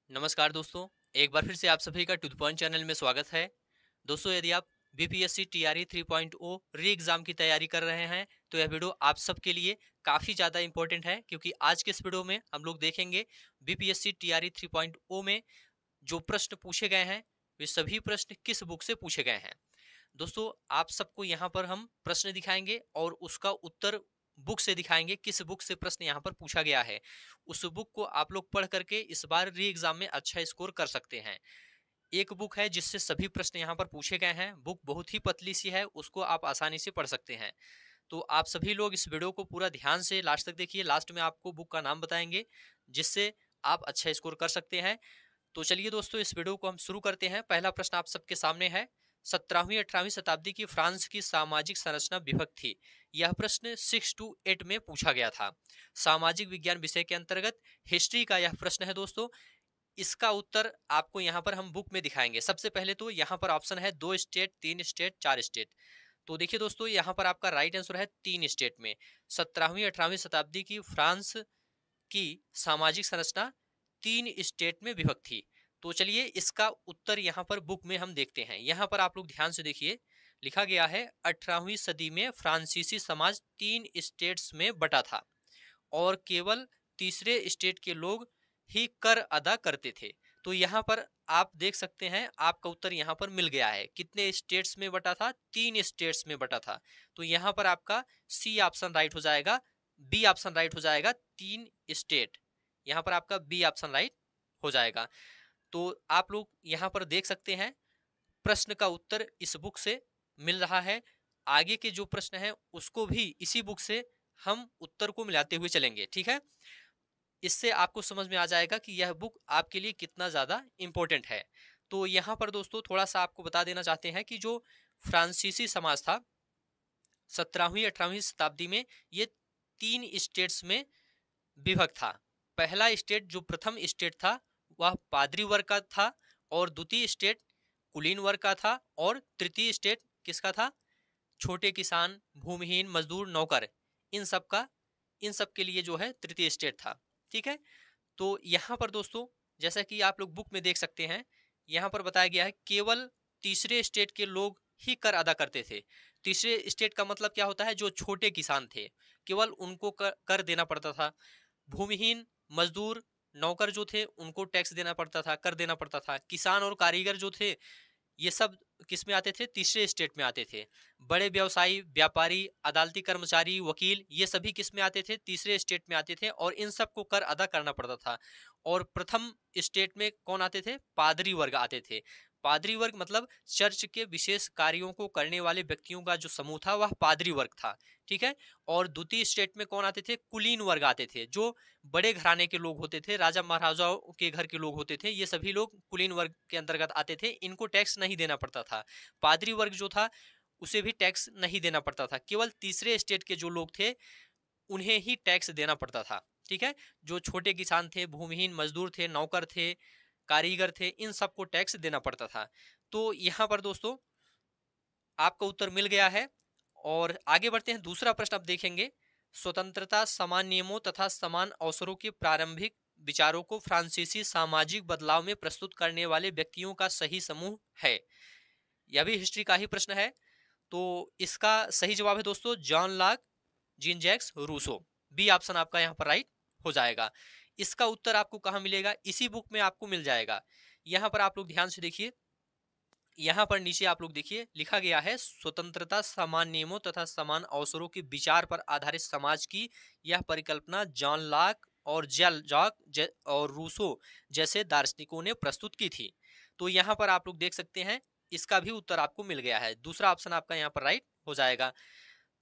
नमस्कार दोस्तों। एक बार फिर से आप सभी का टू द पॉइंट चैनल में स्वागत है। दोस्तों, यदि आप बीपीएससी टीआरई 3.0 री एग्जाम की तैयारी कर रहे हैं तो यह वीडियो आप सबके लिए काफ़ी ज़्यादा इंपॉर्टेंट है, क्योंकि आज के इस वीडियो में हम लोग देखेंगे बीपीएससी टीआरई 3.0 में जो प्रश्न पूछे गए हैं वे सभी प्रश्न किस बुक से पूछे गए हैं। दोस्तों, आप सबको यहाँ पर हम प्रश्न दिखाएंगे और उसका उत्तर बुक से दिखाएंगे, किस बुक से प्रश्न यहाँ पर पूछा गया है। उस बुक को आप लोग पढ़ करके इस बार री एग्जाम में अच्छा स्कोर कर सकते हैं। एक बुक है जिससे सभी प्रश्न यहाँ पर पूछे गए हैं। बुक बहुत ही पतली सी है, उसको आप आसानी से पढ़ सकते हैं। तो आप सभी लोग इस वीडियो को पूरा ध्यान से लास्ट तक देखिए। लास्ट में आपको बुक का नाम बताएंगे जिससे आप अच्छा स्कोर कर सकते हैं। तो चलिए दोस्तों, इस वीडियो को हम शुरू करते हैं। पहला प्रश्न आप सबके सामने है। 17वीं-18वीं शताब्दी की फ्रांस की सामाजिक संरचना विभक्त थी। यह प्रश्न 6 to 8 में पूछा गया था। सामाजिक विज्ञान विषय के अंतर्गत हिस्ट्री का यह प्रश्न है दोस्तों। इसका उत्तर आपको यहाँ पर हम बुक में दिखाएंगे। सबसे पहले तो यहाँ पर ऑप्शन है 2 स्टेट, 3 स्टेट, 4 स्टेट। तो देखिए दोस्तों, यहाँ पर आपका राइट आंसर है 3 स्टेट में। 17वीं-18वीं शताब्दी की फ्रांस की सामाजिक संरचना 3 स्टेट में विभक्त थी। तो चलिए इसका उत्तर यहाँ पर बुक में हम देखते हैं। यहाँ पर आप लोग ध्यान से देखिए, लिखा गया है 18वीं सदी में फ्रांसीसी समाज 3 स्टेट्स में बटा था और केवल तीसरे स्टेट के लोग ही कर अदा करते थे। तो यहाँ पर आप देख सकते हैं, आपका उत्तर यहाँ पर मिल गया है। कितने स्टेट्स में बटा था? 3 स्टेट्स में बटा था। तो यहाँ पर आपका सी ऑप्शन राइट हो जाएगा, बी ऑप्शन राइट हो जाएगा। 3 स्टेट, यहाँ पर आपका बी ऑप्शन राइट हो जाएगा। तो आप लोग यहाँ पर देख सकते हैं, प्रश्न का उत्तर इस बुक से मिल रहा है। आगे के जो प्रश्न है उसको भी इसी बुक से हम उत्तर को मिलाते हुए चलेंगे, ठीक है। इससे आपको समझ में आ जाएगा कि यह बुक आपके लिए कितना ज्यादा इंपॉर्टेंट है। तो यहाँ पर दोस्तों थोड़ा सा आपको बता देना चाहते हैं कि जो फ्रांसीसी समाज था 17वीं-18वीं शताब्दी में, ये 3 स्टेट्स में विभक्त था। पहला स्टेट, जो प्रथम स्टेट था, वह पादरी वर्ग का था और द्वितीय स्टेट कुलीन वर्ग का था और तृतीय स्टेट किसका था? छोटे किसान, भूमिहीन, मजदूर, नौकर, इन सब का, इन सब के लिए जो है तृतीय स्टेट था, ठीक है। तो यहाँ पर दोस्तों, जैसा कि आप लोग बुक में देख सकते हैं, यहाँ पर बताया गया है केवल तीसरे स्टेट के लोग ही कर अदा करते थे। तीसरे स्टेट का मतलब क्या होता है? जो छोटे किसान थे, केवल उनको कर देना पड़ता था। भूमिहीन, मजदूर, नौकर जो थे उनको टैक्स देना पड़ता था, कर देना पड़ता था। किसान और कारीगर जो थे, ये सब किस में आते थे? तीसरे स्टेट में आते थे। बड़े व्यवसायी, व्यापारी, अदालती कर्मचारी, वकील, ये सभी किस में आते थे? तीसरे स्टेट में आते थे और इन सबको कर अदा करना पड़ता था। और प्रथम स्टेट में कौन आते थे? पादरी वर्ग आते थे। पादरी वर्ग मतलब चर्च के विशेष कार्यों को करने वाले व्यक्तियों का जो समूह था वह पादरी वर्ग था, ठीक है। और द्वितीय स्टेट में कौन आते थे? कुलीन वर्ग आते थे, जो बड़े घराने के लोग होते थे, राजा महाराजाओं के घर के लोग होते थे। ये सभी लोग कुलीन वर्ग के अंतर्गत आते थे। इनको टैक्स नहीं देना पड़ता था। पादरी वर्ग जो था उसे भी टैक्स नहीं देना पड़ता था। केवल तीसरे स्टेट के जो लोग थे उन्हें ही टैक्स देना पड़ता था, ठीक है। जो छोटे किसान थे, भूमिहीन, मजदूर थे, नौकर थे, कारीगर थे, इन सबको टैक्स देना पड़ता था। तो यहाँ पर दोस्तों आपका उत्तर मिल गया है। और आगे बढ़ते हैं, दूसरा प्रश्न आप देखेंगे। स्वतंत्रता, समान नियमों तथा समान अवसरों के प्रारंभिक विचारों को फ्रांसीसी सामाजिक बदलाव में प्रस्तुत करने वाले व्यक्तियों का सही समूह है। यह भी हिस्ट्री का ही प्रश्न है। तो इसका सही जवाब है दोस्तों John Locke, Jean Jacques Rousseau. B option आपका यहाँ पर राइट हो जाएगा। इसका उत्तर आपको कहाँ मिलेगा? इसी बुक में आपको मिल जाएगा। यहाँ पर आप लोग ध्यान से देखिए, यहाँ पर नीचे आप लोग देखिए, लिखा गया है स्वतंत्रता, समान नियमों तथा समान अवसरों के विचार पर आधारित समाज की यह परिकल्पना जॉन लॉक और जेल जॉक और रूसो जैसे दार्शनिकों ने प्रस्तुत की थी। तो यहाँ पर आप लोग देख सकते हैं, इसका भी उत्तर आपको मिल गया है। दूसरा ऑप्शन आपका यहाँ पर राइट हो जाएगा।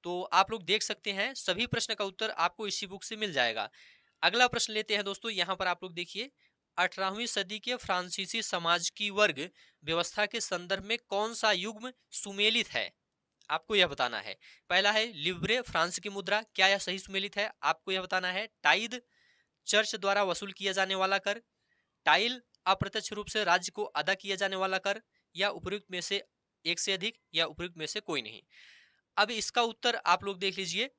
तो आप लोग देख सकते हैं, सभी प्रश्न का उत्तर आपको इसी बुक से मिल जाएगा। अगला प्रश्न लेते हैं दोस्तों। यहाँ पर आप लोग देखिए, 18वीं सदी के फ्रांसीसी समाज की वर्ग व्यवस्था के संदर्भ में कौन सा युग्म सुमेलित है? आपको यह बताना है। पहला है लिब्रे, फ्रांस की मुद्रा, क्या यह सही सुमेलित है? आपको यह बताना है। टाइद, चर्च द्वारा वसूल किया जाने वाला कर। टाइल, अप्रत्यक्ष रूप से राज्य को अदा किया जाने वाला कर। या उपयुक्त में से एक से अधिक, या उपयुक्त में से कोई नहीं। अब इसका उत्तर आप लोग देख लीजिए।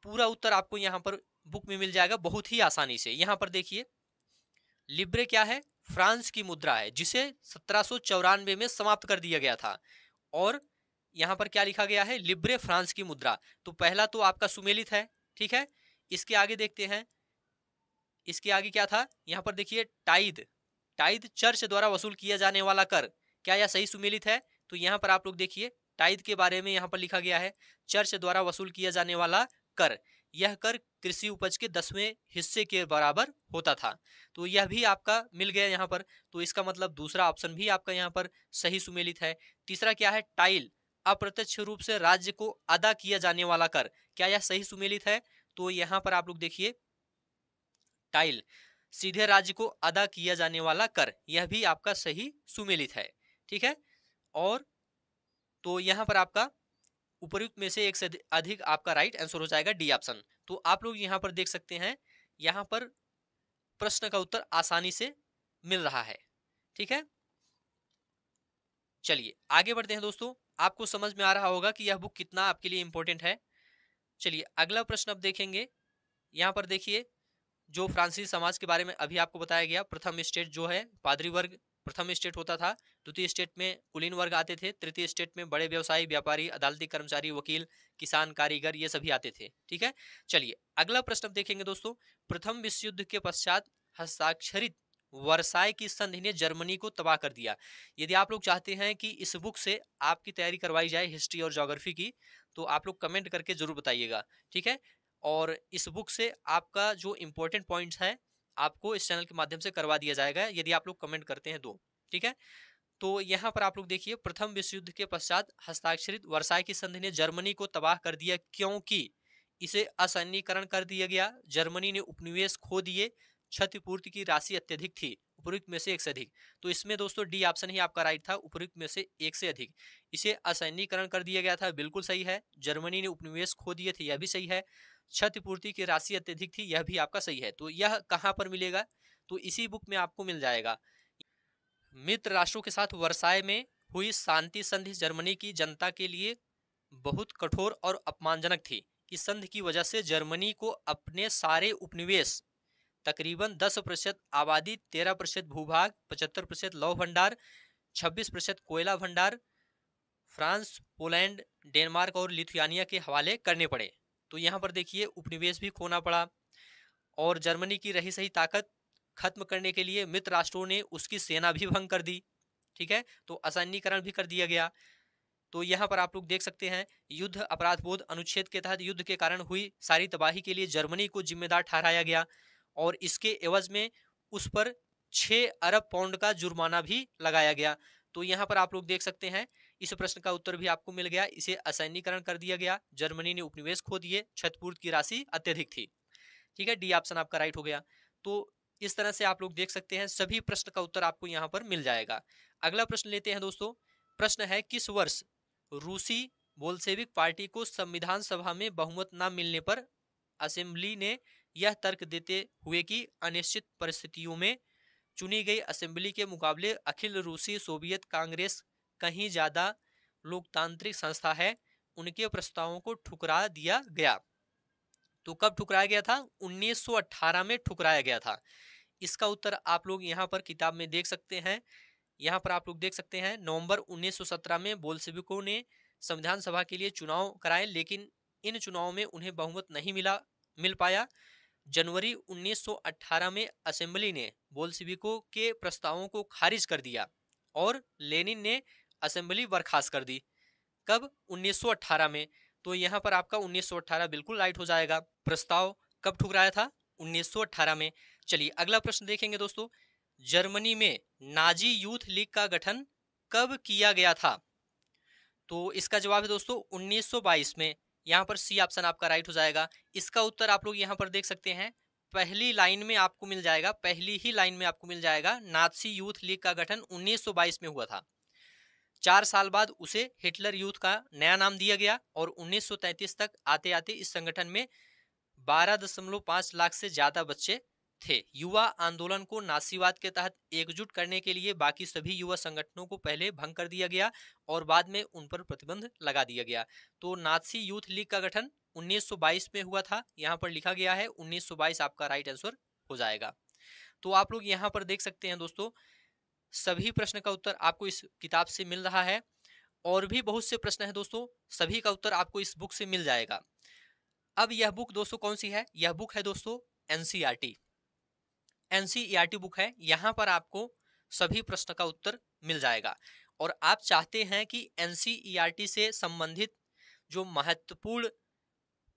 पूरा उत्तर आपको यहाँ पर बुक में मिल जाएगा बहुत ही आसानी से। यहाँ पर देखिए, लिब्रे क्या है? फ्रांस की मुद्रा है जिसे 1794 में समाप्त कर दिया गया था। और यहां पर क्या लिखा गया है, लिब्रे फ्रांस की मुद्रा। तो पहला तो आपका सुमेलित है, ठीक है। इसके आगे देखते हैं, इसके आगे क्या था, यहां पर देखिए टाइद, टाइद चर्च द्वारा वसूल किया जाने वाला कर, क्या यह सही सुमेलित है? तो यहां पर आप लोग देखिए टाइद के बारे में यहां पर लिखा गया है, चर्च द्वारा वसूल किया जाने वाला कर, यह कर कृषि उपज के 10वें हिस्से के बराबर होता था। तो यह भी आपका मिल गया यहां पर। तो इसका मतलब दूसरा ऑप्शन भी आपका यहां पर सही सुमेलित है। तीसरा क्या है, टाइल, अप्रत्यक्ष रूप से राज्य को अदा किया जाने वाला कर, क्या यह सही सुमेलित है? तो यहां पर आप लोग देखिए टाइल, सीधे राज्य को अदा किया जाने वाला कर, यह भी आपका सही सुमेलित है, ठीक है। और तो यहां पर आपका उपयुक्त में से एक से अधिक आपका राइट आंसर हो जाएगा डी ऑप्शन। तो आप लोग यहां पर देख सकते हैं, यहां पर प्रश्न का उत्तर आसानी से मिल रहा है, ठीक है। चलिए आगे बढ़ते हैं दोस्तों, आपको समझ में आ रहा होगा कि यह बुक कितना आपके लिए इंपॉर्टेंट है। चलिए अगला प्रश्न अब देखेंगे। यहां पर देखिए, जो फ्रांसीसी समाज के बारे में अभी आपको बताया गया, प्रथम स्टेट जो है पादरी वर्ग प्रथम स्टेट होता था, द्वितीय स्टेट में कुलीन वर्ग आते थे, तृतीय स्टेट में बड़े व्यवसायी, व्यापारी, अदालती कर्मचारी, वकील, किसान, कारीगर, ये सभी आते थे, ठीक है। चलिए अगला प्रश्न अब देखेंगे दोस्तों। प्रथम विश्व युद्ध के पश्चात हस्ताक्षरित वर्साय की संधि ने जर्मनी को तबाह कर दिया। यदि आप लोग चाहते हैं कि इस बुक से आपकी तैयारी करवाई जाए हिस्ट्री और ज्योग्राफी की, तो आप लोग कमेंट करके जरूर बताइएगा, ठीक है। और इस बुक से आपका जो इंपॉर्टेंट पॉइंट्स है आपको इस चैनल के माध्यम से करवा दिया जाएगा, यदि आप लोग कमेंट करते हैं तो, ठीक है। तो यहाँ पर आप लोग देखिए, प्रथम विश्व युद्ध के पश्चात हस्ताक्षरित वर्साय की संधि ने जर्मनी को तबाह कर दिया क्योंकि इसे असैन्यीकरण कर दिया गया, जर्मनी ने उपनिवेश खो दिए, क्षतिपूर्ति की राशि अत्यधिक थी, उपयुक्त में से एक से अधिक। तो इसमें दोस्तों डी ऑप्शन ही आपका राइट था, उपयुक्त में से एक से अधिक। इसे असैन्यीकरण कर दिया गया था, बिल्कुल सही है। जर्मनी ने उपनिवेश खो दिए थे, यह भी सही है। क्षतिपूर्ति की राशि अत्यधिक थी, यह भी आपका सही है। तो यह कहां पर मिलेगा, तो इसी बुक में आपको मिल जाएगा। मित्र राष्ट्रों के साथ वर्साय में हुई शांति संधि जर्मनी की जनता के लिए बहुत कठोर और अपमानजनक थी। इस संधि की वजह से जर्मनी को अपने सारे उपनिवेश, तकरीबन 10% आबादी, 13% भूभाग, 75% लौह भंडार, 26% कोयला भंडार, फ्रांस, पोलैंड, डेनमार्क और लिथुआनिया के हवाले करने पड़े। तो यहाँ पर देखिए उपनिवेश भी खोना पड़ा, और जर्मनी की रही सही ताकत खत्म करने के लिए मित्र राष्ट्रों ने उसकी सेना भी भंग कर दी, ठीक है। तो असैन्यीकरण भी कर दिया गया। तो यहाँ पर आप लोग देख सकते हैं, युद्ध अपराध बोध अनुच्छेद के तहत युद्ध के कारण हुई सारी तबाही के लिए जर्मनी को जिम्मेदार ठहराया गया, और इसके एवज में उस पर 6 अरब पाउंड का जुर्माना भी लगाया गया। तो यहाँ पर आप लोग देख सकते हैं, इस प्रश्न का उत्तर भी आपको मिल गया, इसे असैन्यीकरण कर दिया गया, जर्मनी ने उपनिवेश खो दिए, क्षतिपूर्ति की राशि अत्यधिक थी, ठीक है। डी ऑप्शन आपका राइट हो गया। तो इस तरह से आप लोग देख सकते हैं, सभी प्रश्न का उत्तर आपको यहाँ पर मिल जाएगा। अगला प्रश्न लेते हैं दोस्तों। प्रश्न है, किस वर्ष रूसी बोल्शेविक पार्टी को संविधान सभा में बहुमत न मिलने पर असेंबली ने यह तर्क देते हुए कि अनिश्चित परिस्थितियों में चुनी गई असेंबली के मुकाबले अखिल रूसी सोवियत कांग्रेस कहीं ज्यादा लोकतांत्रिक संस्था है, उनके प्रस्तावों को ठुकरा दिया गया। तो कब ठुकराया गया था, 1918 में ठुकराया गया था। इसका उत्तर आप लोग यहाँ पर किताब में देख सकते हैं। यहाँ पर आप लोग देख सकते हैं, नवंबर 1917 में बोल्शेविकों ने संविधान सभा के लिए चुनाव कराए, लेकिन इन चुनावों में उन्हें बहुमत नहीं मिल पाया। जनवरी 1918 में असेंबली ने बोल्शेविकों के प्रस्तावों को खारिज कर दिया और लेनिन ने असेंबली बर्खास्त कर दी। कब, 1918 में। तो यहाँ पर आपका 1918 बिल्कुल राइट हो जाएगा। प्रस्ताव कब ठुकराया था, 1918 में। चलिए अगला प्रश्न देखेंगे दोस्तों। जर्मनी में नाजी यूथ लीग का गठन कब किया गया था? तो इसका जवाब है दोस्तों 1922 में। यहाँ पर सी ऑप्शन आपका राइट हो जाएगा। इसका उत्तर आप लोग यहाँ पर देख सकते हैं, पहली लाइन में आपको मिल जाएगा, पहली ही लाइन में आपको मिल जाएगा, नाजी यूथ लीग का गठन 1922 में हुआ था। 4 साल बाद उसे हिटलर यूथ का नया नाम दिया गया, और 1933 तक आते आते इस संगठन में 12.5 लाख से ज्यादा बच्चे थे। युवा आंदोलन को नासीवाद के तहत एकजुट करने के लिए बाकी सभी युवा संगठनों को पहले भंग कर दिया गया और बाद में उन पर प्रतिबंध लगा दिया गया। तो नाजी यूथ लीग का गठन 1922 में हुआ था, यहाँ पर लिखा गया है 1922 आपका राइट आंसर हो जाएगा। तो आप लोग यहाँ पर देख सकते हैं दोस्तों, सभी प्रश्न का उत्तर आपको इस किताब से मिल रहा है। और भी बहुत से प्रश्न हैं दोस्तों, सभी का उत्तर आपको इस बुक से मिल जाएगा। अब यह बुक दोस्तों कौन सी है? यह बुक है दोस्तों एनसीईआरटी। एनसीईआरटी बुक है, यहाँ पर आपको सभी प्रश्न का उत्तर मिल जाएगा। और आप चाहते हैं कि एनसीईआरटी से संबंधित जो महत्वपूर्ण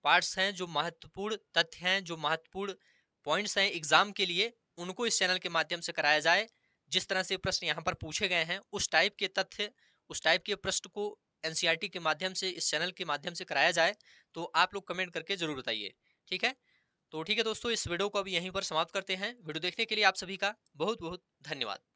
पार्ट्स हैं, जो महत्वपूर्ण तथ्य हैं, जो महत्वपूर्ण पॉइंट्स हैं एग्जाम के लिए, उनको इस चैनल के माध्यम से कराया जाए। जिस तरह से प्रश्न यहाँ पर पूछे गए हैं, उस टाइप के तथ्य, उस टाइप के प्रश्न को एनसीईआरटी के माध्यम से, इस चैनल के माध्यम से कराया जाए, तो आप लोग कमेंट करके जरूर बताइए। ठीक है, तो ठीक है दोस्तों, इस वीडियो को अभी यहीं पर समाप्त करते हैं। वीडियो देखने के लिए आप सभी का बहुत बहुत धन्यवाद।